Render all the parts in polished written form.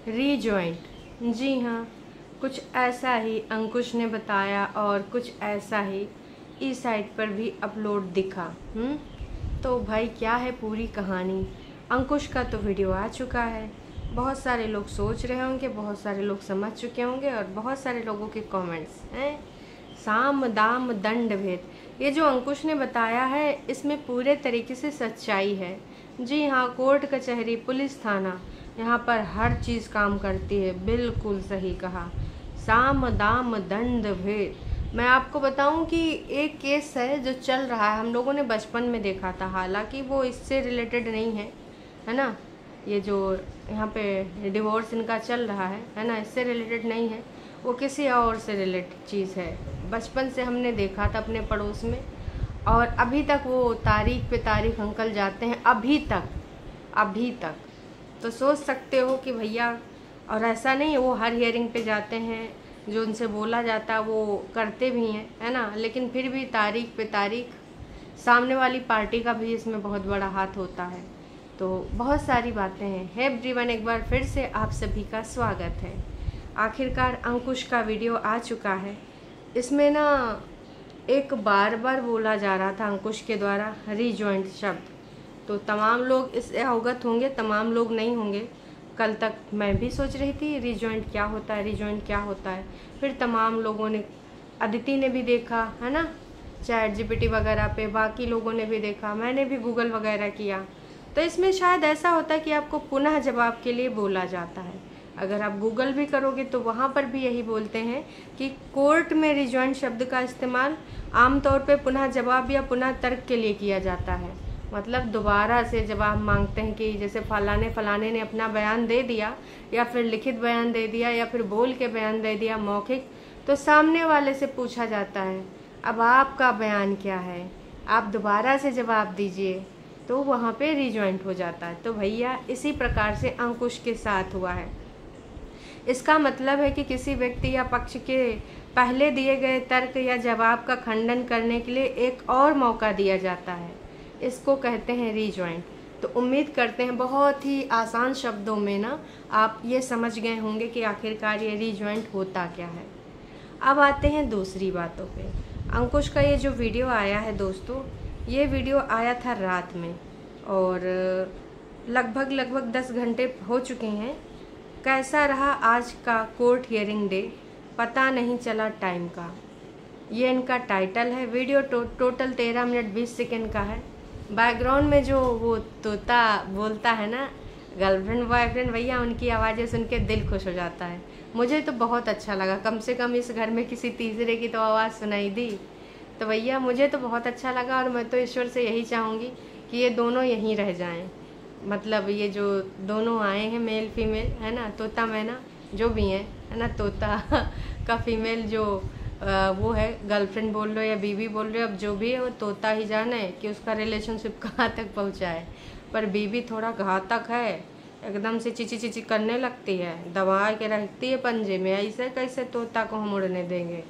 रीजॉइंट। जी हाँ, कुछ ऐसा ही अंकुश ने बताया और कुछ ऐसा ही ई साइट पर भी अपलोड दिखा। तो भाई क्या है पूरी कहानी? अंकुश का तो वीडियो आ चुका है, बहुत सारे लोग सोच रहे होंगे, बहुत सारे लोग समझ चुके होंगे और बहुत सारे लोगों के कमेंट्स हैं। साम दाम दंड भेद, ये जो अंकुश ने बताया है इसमें पूरे तरीके से सच्चाई है। जी हाँ, कोर्ट कचहरी पुलिस थाना, यहाँ पर हर चीज़ काम करती है। बिल्कुल सही कहा, साम दाम दंड भेद। मैं आपको बताऊं कि एक केस है जो चल रहा है, हम लोगों ने बचपन में देखा था, हालांकि वो इससे रिलेटेड नहीं है ना। ये जो यहाँ पे डिवोर्स इनका चल रहा है ना, इससे रिलेटेड नहीं है, वो किसी और से रिलेटेड चीज़ है। बचपन से हमने देखा था अपने पड़ोस में, और अभी तक वो तारीख पे तारीख अंकल जाते हैं, अभी तक। तो सोच सकते हो कि भैया, और ऐसा नहीं है वो हर हियरिंग पे जाते हैं, जो उनसे बोला जाता है वो करते भी हैं, है ना, लेकिन फिर भी तारीख पे तारीख, सामने वाली पार्टी का भी इसमें बहुत बड़ा हाथ होता है। तो बहुत सारी बातें हैं। हे एवरीवन, एक बार फिर से आप सभी का स्वागत है। आखिरकार अंकुश का वीडियो आ चुका है। इसमें ना एक बार बार बोला जा रहा था अंकुश के द्वारा रीजॉइंट शब्द, तो तमाम लोग इससे अवगत होंगे, तमाम लोग नहीं होंगे। कल तक मैं भी सोच रही थी रीजॉइंट क्या होता है, रीजॉइंट क्या होता है। फिर तमाम लोगों ने, अदिति ने भी देखा है ना चैट जीपीटी वगैरह पे, बाकी लोगों ने भी देखा, मैंने भी गूगल वगैरह किया। तो इसमें शायद ऐसा होता है कि आपको पुनः जवाब के लिए बोला जाता है। अगर आप गूगल भी करोगे तो वहाँ पर भी यही बोलते हैं कि कोर्ट में रिजॉइंट शब्द का इस्तेमाल आमतौर पे पुनः जवाब या पुनः तर्क के लिए किया जाता है। मतलब दोबारा से जवाब मांगते हैं कि जैसे फलाने ने अपना बयान दे दिया, या फिर लिखित बयान दे दिया, या फिर बोल के बयान दे दिया मौखिक, तो सामने वाले से पूछा जाता है अब आपका बयान क्या है, आप दोबारा से जवाब दीजिए, तो वहाँ पे रिजॉइंट हो जाता है। तो भैया इसी प्रकार से अंकुश के साथ हुआ है। इसका मतलब है कि किसी व्यक्ति या पक्ष के पहले दिए गए तर्क या जवाब का खंडन करने के लिए एक और मौका दिया जाता है, इसको कहते हैं रीजॉइंट। तो उम्मीद करते हैं बहुत ही आसान शब्दों में ना आप ये समझ गए होंगे कि आखिरकार ये रीजॉइंट होता क्या है। अब आते हैं दूसरी बातों पे। अंकुश का ये जो वीडियो आया है दोस्तों, ये वीडियो आया था रात में, और लगभग 10 घंटे हो चुके हैं। कैसा रहा आज का कोर्ट हियरिंग डे, पता नहीं चला टाइम का, ये इनका टाइटल है। वीडियो टोटल 13 मिनट 20 सेकेंड का है। बैकग्राउंड में जो वो तोता बोलता है ना, गर्लफ्रेंड बॉयफ्रेंड, भैया उनकी आवाज़ें सुन के दिल खुश हो जाता है। मुझे तो बहुत अच्छा लगा, कम से कम इस घर में किसी तीसरे की तो आवाज़ सुनाई दी। तो भैया मुझे तो बहुत अच्छा लगा, और मैं तो ईश्वर से यही चाहूँगी कि ये दोनों यहीं रह जाएं। मतलब ये जो दोनों आए हैं मेल फीमेल, है ना, तोता मैना जो भी है ना, तोता का फीमेल जो वो है, गर्लफ्रेंड बोल लो या बीवी बोल रहे हो, अब जो भी है वो तोता ही जाने कि उसका रिलेशनशिप कहाँ तक पहुँचा है। पर बीवी थोड़ा घातक है, एकदम से चिची चिची करने लगती है, दबा के रखती है पंजे में, ऐसे कैसे तोता को हम उड़ने देंगे।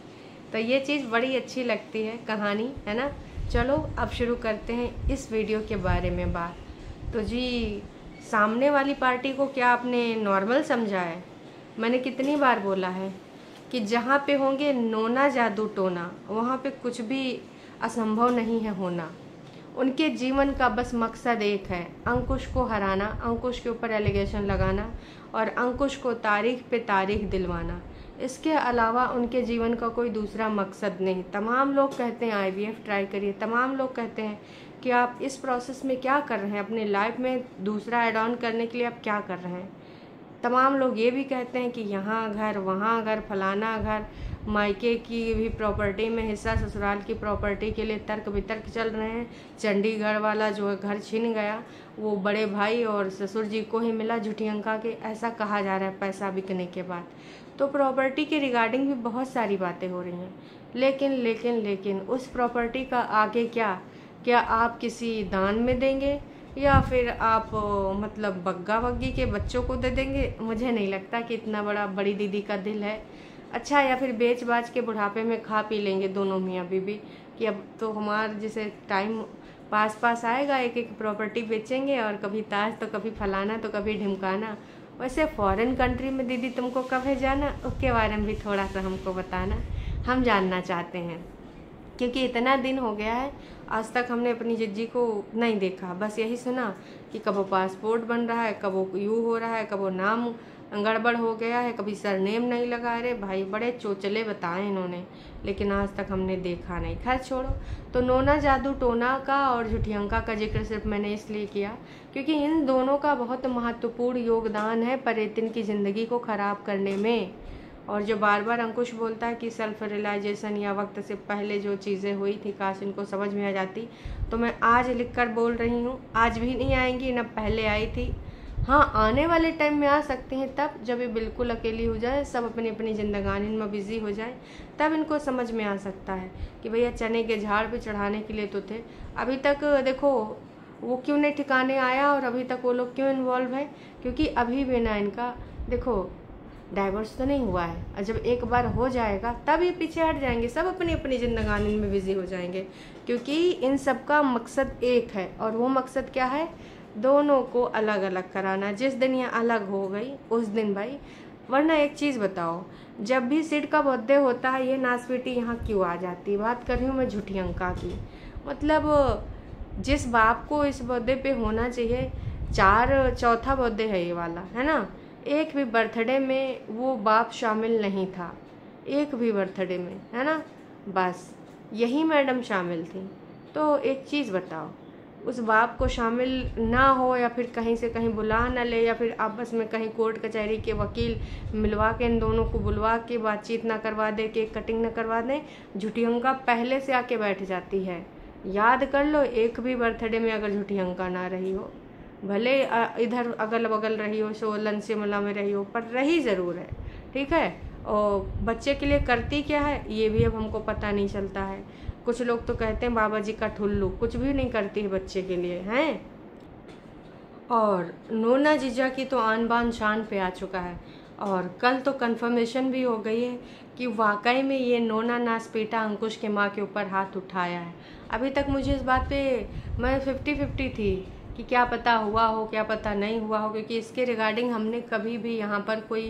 तो ये चीज़ बड़ी अच्छी लगती है कहानी, है ना। चलो अब शुरू करते हैं इस वीडियो के बारे में बात। तो जी, सामने वाली पार्टी को क्या आपने नॉर्मल समझा है? मैंने कितनी बार बोला है कि जहाँ पे होंगे नोना जादू टोना, वहाँ पे कुछ भी असंभव नहीं है होना। उनके जीवन का बस मकसद एक है, अंकुश को हराना, अंकुश के ऊपर एलिगेशन लगाना और अंकुश को तारीख पे तारीख दिलवाना। इसके अलावा उनके जीवन का कोई दूसरा मकसद नहीं। तमाम लोग कहते हैं आईवीएफ ट्राई करिए, तमाम लोग कहते हैं कि आप इस प्रोसेस में क्या कर रहे हैं, अपने लाइफ में दूसरा ऐड ऑन करने के लिए आप क्या कर रहे हैं। तमाम लोग ये भी कहते हैं कि यहाँ घर, वहाँ घर, फलाना घर, मायके की भी प्रॉपर्टी में हिस्सा, ससुराल की प्रॉपर्टी के लिए तर्क वितर्क चल रहे हैं। चंडीगढ़ वाला जो घर छिन गया वो बड़े भाई और ससुर जी को ही मिला झूठी अंका के, ऐसा कहा जा रहा है पैसा बिकने के बाद। तो प्रॉपर्टी के रिगार्डिंग भी बहुत सारी बातें हो रही हैं, लेकिन उस प्रॉपर्टी का आगे क्या आप किसी दान में देंगे या फिर आप मतलब बग्गा बग्गी के बच्चों को दे देंगे? मुझे नहीं लगता कि इतना बड़ी दीदी का दिल है। अच्छा, या फिर बेच बाच के बुढ़ापे में खा पी लेंगे दोनों मियाँ बीवी कि अब तो हमारा जैसे टाइम पास आएगा, एक एक प्रॉपर्टी बेचेंगे और कभी ताज तो कभी फलाना तो कभी ढिमकाना, वैसे फॉरेन कंट्री में दीदी तुमको कब है जाना, उसके बारे में भी थोड़ा सा हमको बताना, हम जानना चाहते हैं। क्योंकि इतना दिन हो गया है, आज तक हमने अपनी जिज्जी को नहीं देखा, बस यही सुना कि कब वो पासपोर्ट बन रहा है, कब वो यूँ हो रहा है, कब वो नाम गड़बड़ हो गया है, कभी सरनेम नहीं लगा रहे। भाई बड़े चोचले बताए इन्होंने, लेकिन आज तक हमने देखा नहीं। खैर छोड़ो। तो नोना जादू टोना का और झुठियंका का जिक्र सिर्फ मैंने इसलिए किया क्योंकि इन दोनों का बहुत महत्वपूर्ण योगदान है परेतिन की ज़िंदगी को ख़राब करने में। और जो बार बार अंकुश बोलता है कि सेल्फ रियलाइजेशन या वक्त से पहले जो चीज़ें हुई थी काश इनको समझ में आ जाती, तो मैं आज लिख कर बोल रही हूँ, आज भी नहीं आएंगी, न पहले आई थी। हाँ, आने वाले टाइम में आ सकती हैं, तब जब ये बिल्कुल अकेली हो जाए, सब अपनी अपनी जिंदगानी में बिजी हो जाए, तब इनको समझ में आ सकता है कि भैया चने के झाड़ पे चढ़ाने के लिए तो थे, अभी तक देखो वो क्यों नहीं ठिकाने आया और अभी तक वो लोग क्यों इन्वॉल्व है। क्योंकि अभी भी ना इनका देखो डाइवर्स तो नहीं हुआ है, और जब एक बार हो जाएगा तब ये पीछे हट जाएंगे, सब अपनी अपनी जिंदगानी में बिजी हो जाएंगे। क्योंकि इन सब का मकसद एक है, और वो मकसद क्या है, दोनों को अलग अलग कराना। जिस दिन ये अलग हो गई उस दिन भाई, वरना एक चीज़ बताओ, जब भी सिड का बर्थडे होता है ये नासपीटी यहाँ क्यों आ जाती है। बात कर रही हूँ मैं झुठियंका की। मतलब जिस बाप को इस बर्थडे पे होना चाहिए, चौथा बर्थडे है ये वाला, है ना, एक भी बर्थडे में वो बाप शामिल नहीं था, एक भी बर्थडे में, है ना, बस यही मैडम शामिल थी। तो एक चीज़ बताओ, उस बाप को शामिल ना हो या फिर कहीं से कहीं बुला ना ले, या फिर आपस में कहीं कोर्ट कचहरी के वकील मिलवा के इन दोनों को बुलवा के बातचीत ना करवा दे, केक कटिंग ना करवा दें, झुठियंका पहले से आके बैठ जाती है। याद कर लो, एक भी बर्थडे में अगर झुठियंका ना रही हो, भले इधर अगल बगल रही हो, सोलन शिमला में रही हो, पर रही ज़रूर है, ठीक है। और बच्चे के लिए करती क्या है ये भी अब हमको पता नहीं चलता है। कुछ लोग तो कहते हैं बाबा जी का ठुल्लू, कुछ भी नहीं करती है बच्चे के लिए, हैं। और नोना जीजा की तो आन बान शान पे आ चुका है, और कल तो कंफर्मेशन भी हो गई है कि वाकई में ये नोना नासपीटा अंकुश के माँ के ऊपर हाथ उठाया है। अभी तक मुझे इस बात पे मैं 50-50 थी कि क्या पता हुआ हो, क्या पता नहीं हुआ हो, क्योंकि इसके रिगार्डिंग हमने कभी भी यहाँ पर कोई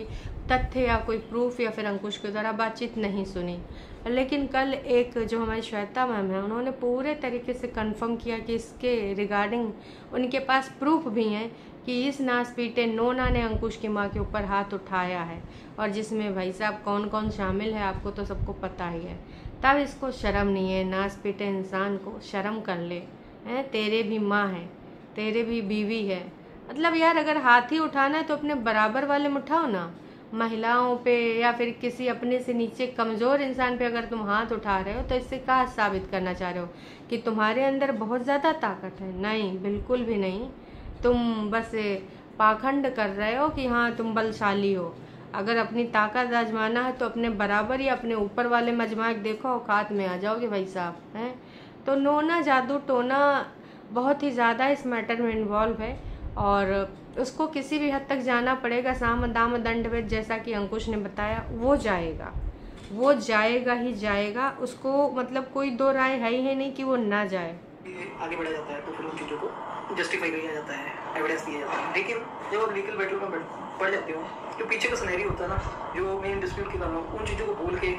तथ्य या कोई प्रूफ या फिर अंकुश के द्वारा बातचीत नहीं सुनी। लेकिन कल एक जो हमारी श्वेता मैम है, उन्होंने पूरे तरीके से कंफर्म किया कि इसके रिगार्डिंग उनके पास प्रूफ भी हैं कि इस नासपीटे नोना ने अंकुश की माँ के ऊपर हाथ उठाया है, और जिसमें भाई साहब कौन कौन शामिल है आपको तो सबको पता ही है। तब इसको शर्म नहीं है, नासपीटे इंसान को शर्म कर ले, हैं, तेरे भी माँ है, तेरे भी बीवी है। मतलब यार अगर हाथ ही उठाना है तो अपने बराबर वाले में उठाओ ना, महिलाओं पे या फिर किसी अपने से नीचे कमज़ोर इंसान पे अगर तुम हाथ उठा रहे हो तो इससे क्या साबित करना चाह रहे हो कि तुम्हारे अंदर बहुत ज़्यादा ताकत है। नहीं, बिल्कुल भी नहीं। तुम बस पाखंड कर रहे हो कि हाँ तुम बलशाली हो। अगर अपनी ताकत आजमाना है तो अपने बराबर या अपने ऊपर वाले में आजमा के देखो, औकात में आ जाओगे भाई साहब, हैं। तो नोना जादू टोना बहुत ही ज़्यादा इस मैटर में इन्वॉल्व है, और उसको किसी भी हद तक जाना पड़ेगा, साम दाम दंड भेद, जैसा कि अंकुश ने बताया, वो जाएगा ही जाएगा। उसको मतलब कोई दो राय है ही नहीं कि वो ना जाए। आगे बढ़ा जाता है तो फिर उन चीज़ों को जस्टिफाई किया जाता है, एविडेंस दिया जाता है। लेकिन जब आप लीगल बैटल में पड़ जाते हो, जो पीछे का सिनेरी होता है ना, जो मेन डिस्प्यूट के कारण उन चीज़ों को भूल के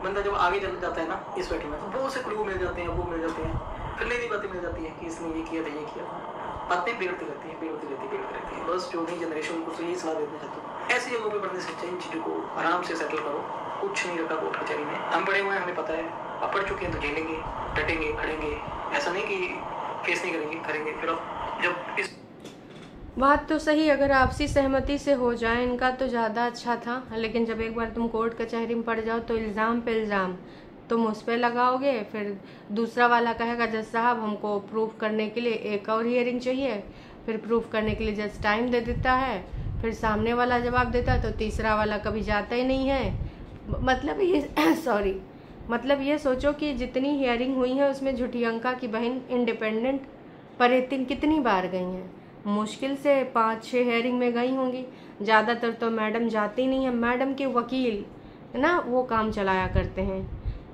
बंदा जब आगे चल जाता है ना इस बैटल में, तो बहुत से क्लू मिल जाते हैं, वो मिल जाते हैं, फिर नई बातें मिल जाती है कि इसने ये किया था, ये किया था। बातें बिगड़ती रहती है। बस जो नई जनरेशन को यही सलाह देना चाहता हूँ, ऐसी जगहों पे बढ़ने से इन चीज़ों को आराम से सेटल करो। कुछ नहीं रखा कोर्ट कचहरी में, हम बड़े हुए हैं, हमें पता है, अब पढ़ चुके हैं तो झेलेंगे, डटेंगे, खड़ेंगे। ऐसा नहीं कि फेस नहीं करेंगे, करेंगे। फिर जब इस बात तो सही, अगर आपसी सहमति से हो जाए इनका तो ज़्यादा अच्छा था, लेकिन जब एक बार तुम कोर्ट कचहरी में पड़ जाओ तो इल्ज़ाम पे इल्ज़ाम तुम उस पर लगाओगे, फिर दूसरा वाला कहेगा जज साहब हमको प्रूफ करने के लिए एक और हियरिंग चाहिए, फिर प्रूफ करने के लिए जज टाइम दे देता है, फिर सामने वाला जवाब देता है तो तीसरा वाला कभी जाता ही नहीं है। मतलब ये मतलब ये सोचो कि जितनी हियरिंग हुई है उसमें झुठियंका की बहन इंडिपेंडेंट परेतिन कितनी बार गई हैं, मुश्किल से 5-6 हियरिंग में गई होंगी, ज़्यादातर तो मैडम जाती नहीं है, मैडम के वकील है ना वो काम चलाया करते हैं।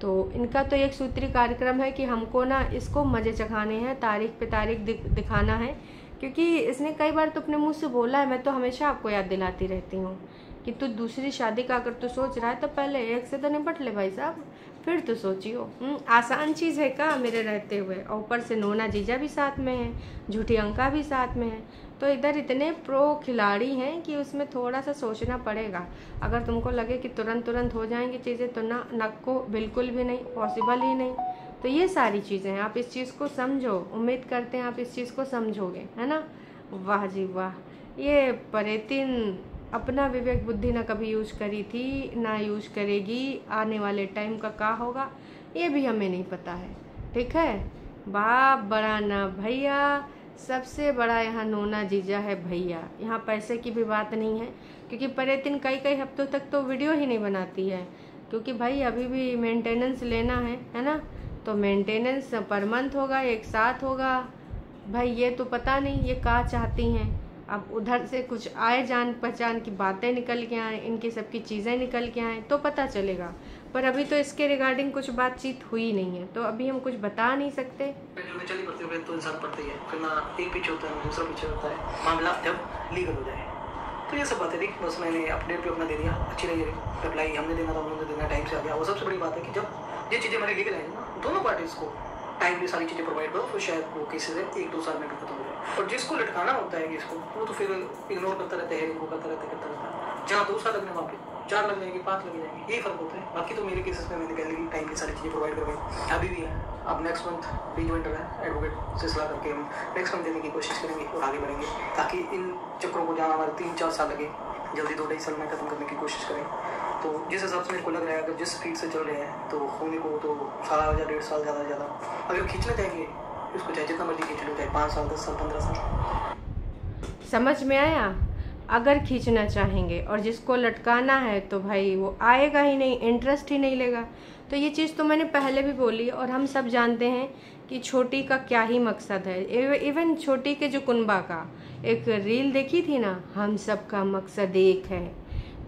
तो इनका तो एक सूत्री कार्यक्रम है कि हमको ना इसको मज़े चखाने हैं, तारीख पे तारीख दिखाना है क्योंकि इसने कई बार तो अपने मुंह से बोला है। मैं तो हमेशा आपको याद दिलाती रहती हूँ कि तू दूसरी शादी का अगर तू सोच रहा है तो पहले एक से तो निपट ले भाई साहब, फिर तो सोचियो। आसान चीज़ है का मेरे रहते हुए, और ऊपर से नोना जीजा भी साथ में है, झूठी अंका भी साथ में है, तो इधर इतने प्रो खिलाड़ी हैं कि उसमें थोड़ा सा सोचना पड़ेगा। अगर तुमको लगे कि तुरंत हो जाएंगी चीज़ें तो ना, नको बिल्कुल भी नहीं, पॉसिबल ही नहीं। तो ये सारी चीज़ें हैं, आप इस चीज़ को समझो। उम्मीद करते हैं आप इस चीज़ को समझोगे, है ना। वाह जी वाह, ये परेतिन अपना विवेक बुद्धि ना कभी यूज करी थी ना यूज करेगी। आने वाले टाइम का क्या होगा ये भी हमें नहीं पता है, ठीक है। बाप बड़ा ना भैया, सबसे बड़ा यहाँ नोना जीजा है भैया। यहाँ पैसे की भी बात नहीं है, क्योंकि परेतिन कई हफ्तों तक तो वीडियो ही नहीं बनाती है, क्योंकि भाई अभी भी मेंटेनेंस लेना है ना। तो मेंटेनेंस पर मंथ होगा, एक साथ होगा भाई। ये तो पता नहीं ये क्या चाहती हैं। अब उधर से कुछ आए जान पहचान की बातें निकल के आए, इनकी सबकी चीज़ें निकल के आए तो पता चलेगा। पर अभी तो इसके रिगार्डिंग कुछ बातचीत हुई नहीं है, तो अभी हम कुछ बता नहीं सकते। चली पड़ती है तो इंसान पड़ता ही है, फिर ना एक पीछे होता है दूसरा पीछे होता है, मामला जब लीगल हो जाए। तो ये सब बातें थी, बस मैंने अपडेट पे अपना दे दिया। अच्छी रही रिप्लाई हमने देना था, उन्होंने देना, टाइम से आ गया। वो सबसे बड़ी बात है कि जब ये चीज़ें हमारे लीगल आएंगी ना, दोनों पार्टीज को टाइम पे सारी चीज़ें प्रोवाइड करो, फिर शायद वो केसेस 1-2 साल में भी खत्म हो जाए। और जिसको लटकाना होता है इसको, वो तो फिर इग्नोर करता रहता है, वो करता रहता है। जहाँ 2 साल लगने वहाँ पे 4 लग जाएंगे, 5 लग जाएंगे, यही फर्क होता है। बाकी तो मेरे केसेस में मैंने पहले ही टाइम की सारी चीज़ें प्रोवाइड करवाई, अभी भी है। अब नेक्स्ट मंथ रीजॉइंटर है, एडवोकेट से सलाह करके हम नेक्स्ट मंथ देने की कोशिश करेंगे और आगे बढ़ेंगे, ताकि इन चक्रों को जहाँ हमारे 3-4 साल लगे, जल्दी 2-2.5 साल में खत्म करने की कोशिश करें। तो जिस हिसाब से मेरे को लग रहा है, अगर जिस स्पीड से चल रहे हैं तो होने को तो साल या 1.5 साल ज़्यादा से ज़्यादा अगर खींचना चाहेंगे इसको, चाहे जितना मर्जी खींच लो, चाहे 5 साल 10 साल 15 साल। समझ में आया। अगर खींचना चाहेंगे और जिसको लटकाना है तो भाई वो आएगा ही नहीं, इंटरेस्ट ही नहीं लेगा। तो ये चीज़ तो मैंने पहले भी बोली, और हम सब जानते हैं कि छोटी का क्या ही मकसद है। इवन छोटी के जो कुनबा का एक रील देखी थी ना, हम सब का मकसद एक है।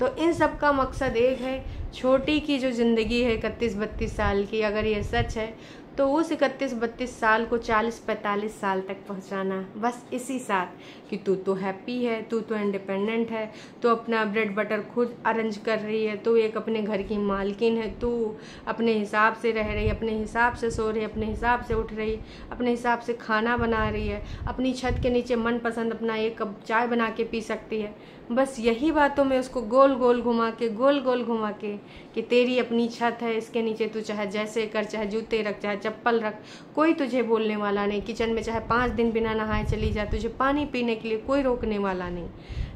तो इन सब का मकसद एक है। छोटी की जो ज़िंदगी है 31-32 साल की, अगर ये सच है तो उस 31-32 साल को 40-45 साल तक पहुंचाना, बस इसी साथ कि तू तो हैप्पी है, तू तो इंडिपेंडेंट है, तू अपना ब्रेड बटर खुद अरेंज कर रही है, तू एक अपने घर की मालकिन है, तू अपने हिसाब से रह रही है, अपने हिसाब से सो रही है, अपने हिसाब से उठ रही है, अपने हिसाब से खाना बना रही है, अपनी छत के नीचे मनपसंद अपना 1 कप चाय बना के पी सकती है। बस यही बातों में उसको गोल गोल घुमा के कि तेरी अपनी छत है, इसके नीचे तू चाहे जैसे कर, चाहे जूते रख, चाहे चप्पल रख, कोई तुझे बोलने वाला नहीं। किचन में चाहे 5 दिन बिना नहाए चली जा, तुझे पानी पीने के लिए कोई रोकने वाला नहीं।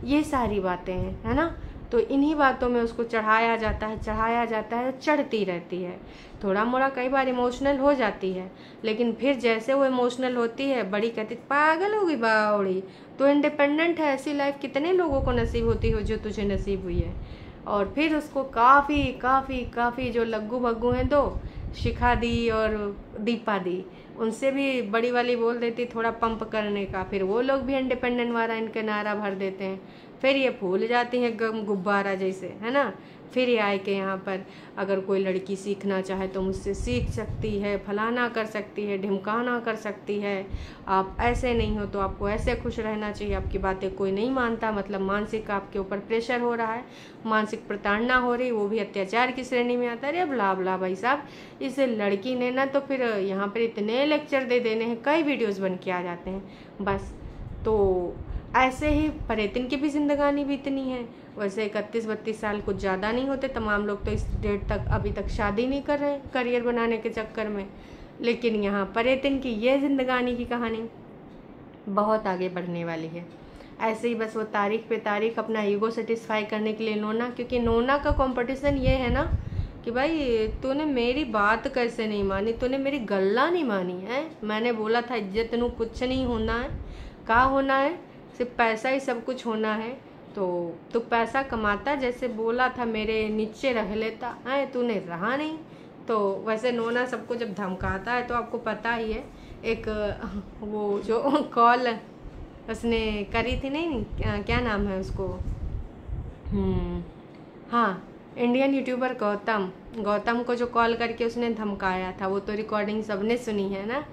ये सारी बातें हैं, है ना। तो इन्हीं बातों में उसको चढ़ाया जाता है, चढ़ती रहती है। थोड़ा मोड़ा कई बार इमोशनल हो जाती है, लेकिन फिर जैसे वो इमोशनल होती है, बड़ी कहती पागल होगी बावड़ी, तो इंडिपेंडेंट है। ऐसी लाइफ कितने लोगों को नसीब होती हो जो तुझे नसीब हुई है। और फिर उसको काफ़ी जो लग्गू बग्गू हैं, 2 शिखा दी और दीपा दी, उनसे भी बड़ी वाली बोल देती थोड़ा पंप करने का, फिर वो लोग भी इंडिपेंडेंट वाला इनके नारा भर देते हैं। फिर ये फूल जाती हैं गम गुब्बारा जैसे, है ना। फिर ये आए के यहाँ पर अगर कोई लड़की सीखना चाहे तो मुझसे सीख सकती है, फलाना कर सकती है, ढिमकाना कर सकती है, आप ऐसे नहीं हो तो आपको ऐसे खुश रहना चाहिए, आपकी बातें कोई नहीं मानता, मतलब मानसिक आपके ऊपर प्रेशर हो रहा है, मानसिक प्रताड़ना हो रही, वो भी अत्याचार की श्रेणी में आता है। अरे बला बला भाई साहब, इस लड़की ने ना तो फिर यहाँ पर इतने लेक्चर दे देने हैं, कई वीडियोज़ बन के आ जाते हैं बस। तो ऐसे ही परेतिन की भी जिंदगानी बीतनी है। वैसे 31-32 साल कुछ ज़्यादा नहीं होते, तमाम लोग तो इस डेट तक अभी तक शादी नहीं कर रहे करियर बनाने के चक्कर में। लेकिन यहाँ परेतिन की ये जिंदगानी की कहानी बहुत आगे बढ़ने वाली है। ऐसे ही बस वो तारीख पे तारीख अपना ईगो सेटिस्फाई करने के लिए नोना, क्योंकि नोना का कंपटीशन ये है ना कि भाई तूने मेरी बात कैसे नहीं मानी, तूने मेरी गल्ला नहीं मानी है। मैंने बोला था इज्जत नू कुछ नहीं होना है, क्या होना है, सिर्फ पैसा ही सब कुछ होना है। तो तू पैसा कमाता, जैसे बोला था मेरे नीचे रह लेता है, तूने रहा नहीं। तो वैसे नोना सबको जब धमकाता है तो आपको पता ही है, एक वो जो कॉल उसने करी थी, नहीं क्या नाम है उसको, हाँ, इंडियन यूट्यूबर गौतम को जो कॉल करके उसने धमकाया था, वो तो रिकॉर्डिंग सबने सुनी है ना,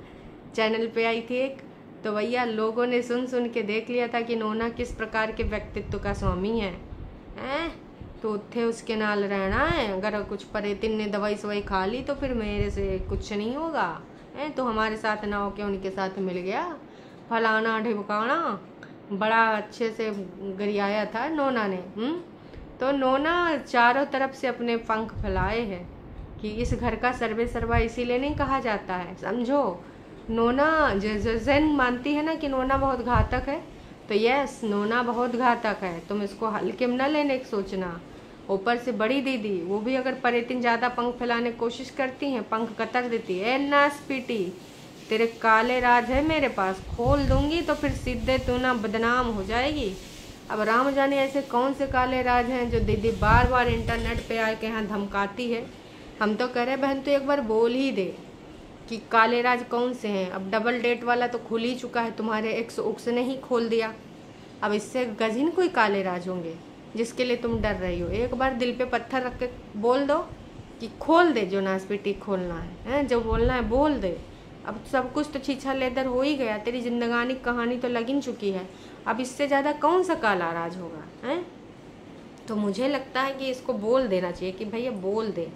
चैनल पे आई थी एक। तो भैया लोगों ने सुन सुन के देख लिया था कि नोना किस प्रकार के व्यक्तित्व का स्वामी है। हैं तो उत्थे उसके नाल रहना है। अगर कुछ परेतिन ने दवाई सवाई खा ली तो फिर मेरे से कुछ नहीं होगा। हैं तो हमारे साथ ना हो के उनके साथ मिल गया, फलाना ढिमकाना, बड़ा अच्छे से गरियाया था नोना ने। तो नोना चारों तरफ से अपने पंख फैलाए हैं कि इस घर का सर्वे सर्वा इसीलिए नहीं कहा जाता है, समझो। नोना जैन मानती है ना कि नोना बहुत घातक है, तो यस नोना बहुत घातक है, तुम इसको हल्के में न लेने की सोचना। ऊपर से बड़ी दीदी वो भी अगर परेतिन ज़्यादा पंख फैलाने की कोशिश करती हैं, पंख कतर देती है। नास पीटी, तेरे काले राज है मेरे पास, खोल दूंगी तो फिर सीधे तू ना बदनाम हो जाएगी। अब राम जाने ऐसे कौन से काले राज हैं जो दीदी बार बार इंटरनेट पे आके यहाँ धमकाती है। हम तो कह रहे बहन तो एक बार बोल ही दे कि काले राज कौन से हैं। अब डबल डेट वाला तो खुल ही चुका है, तुम्हारे एक्स उक्स ने ही खोल दिया। अब इससे गजिन कोई काले राज होंगे जिसके लिए तुम डर रही हो। एक बार दिल पे पत्थर रख के बोल दो कि खोल दे, जो नासपीटी खोलना है, जो बोलना है बोल दे। अब सब कुछ तो छीछा लेदर हो ही गया, तेरी जिंदगानी कहानी तो लगिन चुकी है। अब इससे ज़्यादा कौन सा काला राज होगा हैं। तो मुझे लगता है कि इसको बोल देना चाहिए कि भैया बोल दे।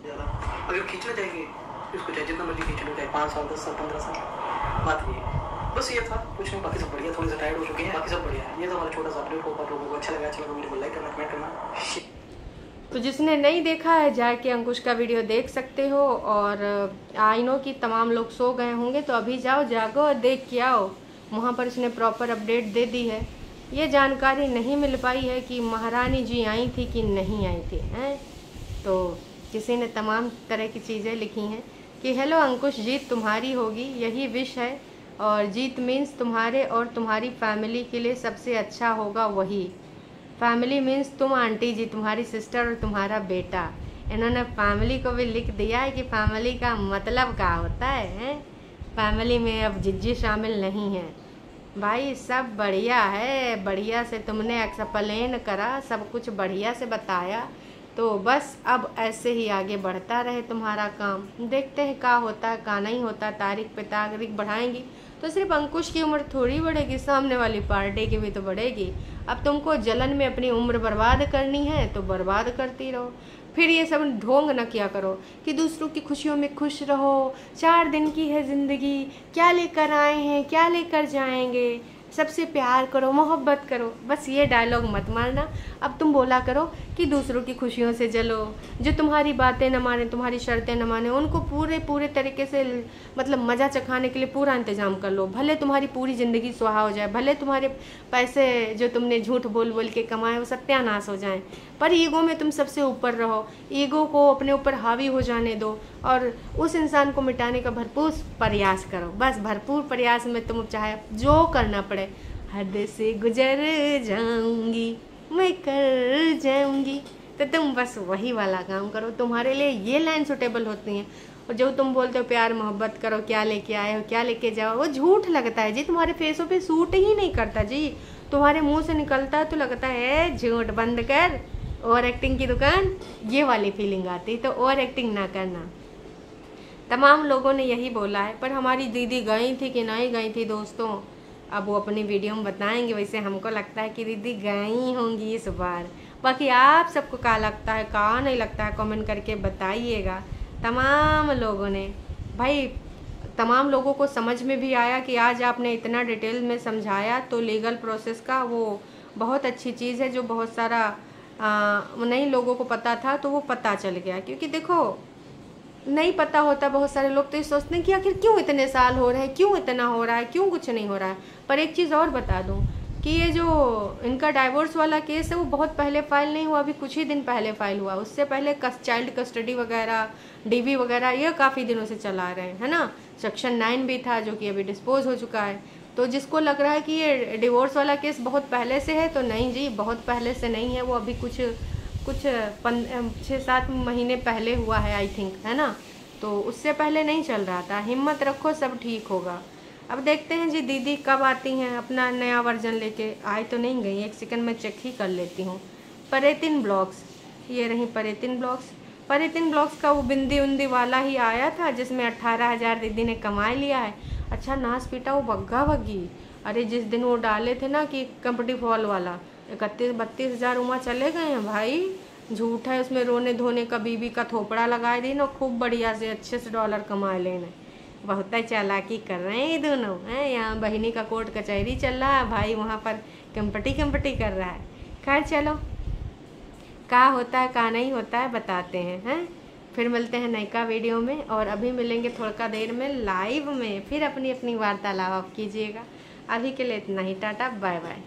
अगर खींचना चाहिए इसको चाहे जितना मर्जी खींच लो, चाहे 5 साल 10 साल 15 साल, बात ये बस ये था, कुछ नहीं। बाकी सब बढ़िया, थोड़े से टायर्ड हो चुके हैं, बाकी सब बढ़िया है। ये तो हमारा छोटा सा अपडेट होगा। आप लोगों को अच्छा लगा वीडियो को लाइक करना, कमेंट करना। तो जिसने नहीं देखा है जाके अंकुश का वीडियो देख सकते हो। और आई नो कि तमाम लोग सो गए होंगे, तो अभी जाओ जागो और देख के आओ। वहाँ पर इसने प्रॉपर अपडेट दे दी है। ये जानकारी नहीं मिल पाई है कि महारानी जी आई थी कि नहीं आई थी हैं। तो किसी ने तमाम तरह की चीज़ें लिखी हैं कि हेलो अंकुश, जीत तुम्हारी होगी, यही विश है। और जीत मीन्स तुम्हारे और तुम्हारी फैमिली के लिए सबसे अच्छा होगा वही। फैमिली मीन्स तुम आंटी जी, तुम्हारी सिस्टर और तुम्हारा बेटा। इन्होंने फैमिली को भी लिख दिया है कि फैमिली का मतलब क्या होता है। फैमिली में अब जिज्जी शामिल नहीं है भाई, सब बढ़िया है। बढ़िया से तुमने एक्सप्लेन करा, सब कुछ बढ़िया से बताया। तो बस अब ऐसे ही आगे बढ़ता रहे तुम्हारा काम। देखते हैं क्या होता है क्या नहीं होता। तारीख पे तारीख बढ़ाएंगी तो सिर्फ अंकुश की उम्र थोड़ी बढ़ेगी, सामने वाली पार्टी की भी तो बढ़ेगी। अब तुमको जलन में अपनी उम्र बर्बाद करनी है तो बर्बाद करती रहो। फिर ये सब ढोंग न किया करो कि दूसरों की खुशियों में खुश रहो, 4 दिन की है ज़िंदगी, क्या लेकर आए हैं क्या लेकर जाएंगे, सबसे प्यार करो मोहब्बत करो। बस ये डायलॉग मत मारना। अब तुम बोला करो कि दूसरों की खुशियों से जलो, जो तुम्हारी बातें न माने, तुम्हारी शर्तें न माने, उनको पूरे तरीके से मतलब मज़ा चखाने के लिए पूरा इंतज़ाम कर लो। भले तुम्हारी पूरी ज़िंदगी सुहा हो जाए, भले तुम्हारे पैसे जो तुमने झूठ बोल बोल के कमाए वो सत्यानाश हो जाएं, पर ईगो में तुम सबसे ऊपर रहो। ईगो को अपने ऊपर हावी हो जाने दो और उस इंसान को मिटाने का भरपूर प्रयास करो। बस भरपूर प्रयास में तुम चाहे जो करना पड़े, हद से गुजर जाऊंगी मैं कर जाऊंगी, तो तुम बस वही वाला काम करो। तुम्हारे लिए ये लाइन सुटेबल होती हैं। और जो तुम बोलते हो प्यार मोहब्बत करो, क्या लेके आए हो क्या लेके जाओ, वो झूठ लगता है जी, तुम्हारे फेसों पे सूट ही नहीं करता जी। तुम्हारे मुंह से निकलता है तो लगता है झूठ बंद कर, ओवर एक्टिंग की दुकान, ये वाली फीलिंग आती। तो ओवर एक्टिंग ना करना। तमाम लोगों ने यही बोला है, पर हमारी दीदी गई थी कि नहीं गई थी दोस्तों, अब वो अपनी वीडियो में बताएंगे। वैसे हमको लगता है कि दीदी गई होंगी इस बार। बाकी आप सबको क्या लगता है क्या नहीं लगता है कमेंट करके बताइएगा। तमाम लोगों ने भाई, तमाम लोगों को समझ में भी आया कि आज आपने इतना डिटेल में समझाया, तो लीगल प्रोसेस का वो बहुत अच्छी चीज़ है जो बहुत सारा नहीं लोगों को पता था, तो वो पता चल गया। क्योंकि देखो नहीं पता होता, बहुत सारे लोग तो ये सोचते हैं कि आखिर क्यों इतने साल हो रहे हैं, क्यों इतना हो रहा है, क्यों कुछ नहीं हो रहा है। पर एक चीज़ और बता दूं कि ये जो इनका डाइवोर्स वाला केस है वो बहुत पहले फाइल नहीं हुआ, अभी कुछ ही दिन पहले फाइल हुआ। उससे पहले चाइल्ड कस्टडी वगैरह, डीवी वगैरह ये काफ़ी दिनों से चला रहे हैं, है ना। सेक्शन 9 भी था जो कि अभी डिस्पोज हो चुका है। तो जिसको लग रहा है कि ये डिवोर्स वाला केस बहुत पहले से है, तो नहीं जी, बहुत पहले से नहीं है। वो अभी कुछ 6-7 महीने पहले हुआ है आई थिंक, है ना। तो उससे पहले नहीं चल रहा था। हिम्मत रखो, सब ठीक होगा। अब देखते हैं जी दीदी कब आती हैं अपना नया वर्जन लेके। आए तो नहीं गई, एक सेकंड में चेक ही कर लेती हूँ। परेतिन ब्लॉग्स, ये रही परेतिन ब्लॉग्स। परेतिन ब्लॉग्स का वो बिंदी उंदी वाला ही आया था जिसमें 18,000 दीदी ने कमा लिया है। अच्छा नाच पीटा वो बग्गा बग्गी। अरे जिस दिन वो डाले थे ना कि कंपटी फॉल वाला 31-32 हज़ार उमा चले गए हैं भाई। झूठ है, उसमें रोने धोने का बीबी का थोपड़ा लगाए दी ना, खूब बढ़िया से अच्छे से डॉलर कमाए लेने। बहुत ही चालाकी कर रहे हैं ये दोनों हैं। यहाँ बहिनी का कोर्ट कचहरी चल रहा है, भाई वहाँ पर कंपटी कर रहा है। खैर चलो, का होता है का नहीं होता है बताते हैं। फिर मिलते हैं नयका वीडियो में, और अभी मिलेंगे थोड़ा देर में लाइव में, फिर अपनी अपनी वार्तालाप कीजिएगा। अभी के लिए इतना ही, टाटा बाय बाय।